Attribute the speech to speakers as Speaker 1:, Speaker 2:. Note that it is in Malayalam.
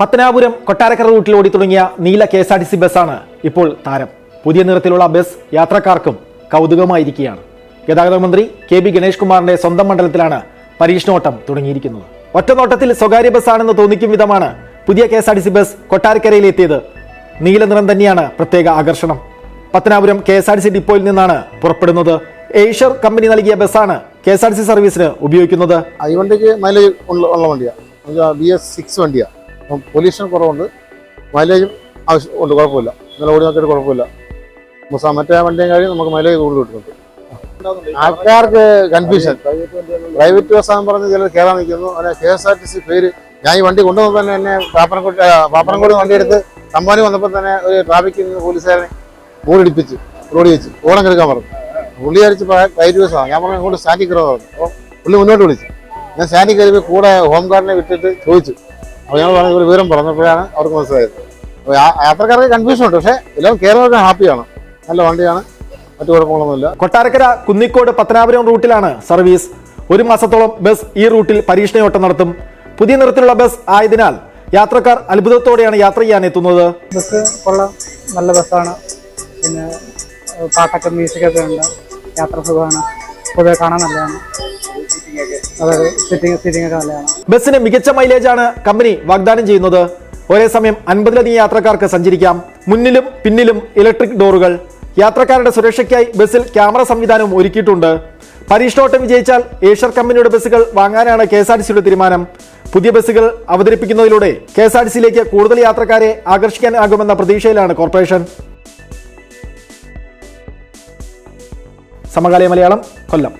Speaker 1: പത്തനാപുരം കൊട്ടാരക്കര റൂട്ടിൽ ഓടിത്തുടങ്ങിയ നീല KSRTC ബസ്സാണ് ഇപ്പോൾ താരം. പുതിയ നിറത്തിലുള്ള ബസ് യാത്രക്കാർക്കും കൗതുകമായിരിക്കുകയാണ്. ഗതാഗത മന്ത്രി KB ഗണേഷ് കുമാറിന്റെ സ്വന്തം മണ്ഡലത്തിലാണ് പരീക്ഷണോട്ടം തുടങ്ങിയിരിക്കുന്നത്. ഒറ്റനോട്ടത്തിൽ സ്വകാര്യ ബസ്സാണെന്ന് തോന്നിക്കും വിധമാണ് പുതിയ KSRTC ബസ് കൊട്ടാരക്കരയിലെത്തിയത്. നീല നിറം തന്നെയാണ് പ്രത്യേക ആകർഷണം. പത്തനാപുരം KSRTC ഡിപ്പോയിൽ നിന്നാണ് പുറപ്പെടുന്നത്. ഏഷ്യർ കമ്പനി നൽകിയ ബസ്സാണ് KSRTC സർവീസിന് ഉപയോഗിക്കുന്നത്.
Speaker 2: ഈ വണ്ടിക്ക് മൈലേജ് ഉള്ള വണ്ടിയാണ്. BS6 വണ്ടിയാണ്. പൊല്യൂഷൻ കുറവുണ്ട്, മൈലേജും ആവശ്യമുണ്ട്, കുഴപ്പമില്ല. ഇന്നലെ ഓടി നോക്കിയിട്ട് കുഴപ്പമില്ല. മറ്റേ വണ്ടിയും കഴിഞ്ഞ് നമുക്ക് മൈലേജ് കൂടുതൽ കിട്ടുന്നുണ്ട്. ആൾക്കാർക്ക് കൺഫ്യൂഷൻ, പ്രൈവറ്റ് ബസ്സാന്ന് പറഞ്ഞ് ചിലർ കയറാൻ നിൽക്കുന്നു. അങ്ങനെ KSRTC പേര് ഞാൻ ഈ വണ്ടി കൊണ്ടുവന്നപ്പോൾ തന്നെ എന്നെ പാപ്പനംകോട് വണ്ടി എടുത്ത് തമ്പാനി വന്നപ്പോൾ തന്നെ ഒരു ട്രാഫിക് പോലീസുകാരനെ ബോർഡിടിപ്പിച്ച് റോഡ് വെച്ച് ഓണം എടുക്കാൻ പറഞ്ഞു. പുള്ളി അടിച്ച് പ്രൈവറ്റ് ബസ്സാണ്. ഞാൻ പറഞ്ഞു അങ്ങോട്ട് സ്റ്റാൻഡിൽ കയറുക പറഞ്ഞു. അപ്പോൾ പുള്ളി മുന്നോട്ട് വിളിച്ചു. ഞാൻ സ്റ്റാൻഡിൽ കയറി കൂടെ ഹോം ഗാർഡിനെ വിട്ടിട്ട് ചോദിച്ചു. അപ്പോൾ ഞങ്ങൾ പറഞ്ഞ ഒരു വിവരം പറഞ്ഞപ്പോഴാണ് അവർക്ക് മനസ്സിലായത്. അപ്പോൾ യാത്രക്കാർക്ക് കൺഫ്യൂഷൻ ഉണ്ട്, പക്ഷേ എല്ലാവരും കേരളത്തിൽ ഹാപ്പിയാണ്. നല്ല വണ്ടിയാണ്, മറ്റു കുഴപ്പങ്ങളൊന്നുമില്ല.
Speaker 1: കൊട്ടാരക്കര കുന്നിക്കോട് പത്തനാപുരം റൂട്ടിലാണ് സർവീസ്. 1 മാസത്തോളം ബസ് ഈ റൂട്ടിൽ പരീക്ഷണയോട്ടം നടത്തും. പുതിയ നിറത്തിലുള്ള ബസ് ആയതിനാൽ യാത്രക്കാർ അത്ഭുതത്തോടെയാണ് യാത്ര ചെയ്യാൻ എത്തുന്നത്.
Speaker 3: ബസ് കൊള്ളാം, നല്ല ബസ്സാണ്. പിന്നെ പാട്ടൊക്കെ മ്യൂസിക്കൊക്കെ ഉണ്ട്. യാത്ര സുഖമാണ്, പൊതുവെ കാണാൻ നല്ലതാണ്. അതായത് സിറ്റിംഗ് ഒക്കെ നല്ലതാണ്.
Speaker 1: ബസ്സിന് മികച്ച മൈലേജാണ് കമ്പനി വാഗ്ദാനം ചെയ്യുന്നത്. ഒരേ സമയം 50ലധികം യാത്രക്കാർക്ക് സഞ്ചരിക്കാം. മുന്നിലും പിന്നിലും ഇലക്ട്രിക് ഡോറുകൾ. യാത്രക്കാരുടെ സുരക്ഷയ്ക്കായി ബസ്സിൽ ക്യാമറ സംവിധാനവും ഒരുക്കിയിട്ടുണ്ട്. പരീക്ഷണോട്ടം വിജയിച്ചാൽ ഏഷ്യർ കമ്പനിയുടെ ബസ്സുകൾ വാങ്ങാനാണ് KSRTCയുടെ തീരുമാനം. പുതിയ ബസ്സുകൾ അവതരിപ്പിക്കുന്നതിലൂടെ KSRTCയിലേക്ക് കൂടുതൽ യാത്രക്കാരെ ആകർഷിക്കാനാകുമെന്ന പ്രതീക്ഷയിലാണ് കോർപ്പറേഷൻ. സമകാലിക മലയാളം, കൊല്ലം.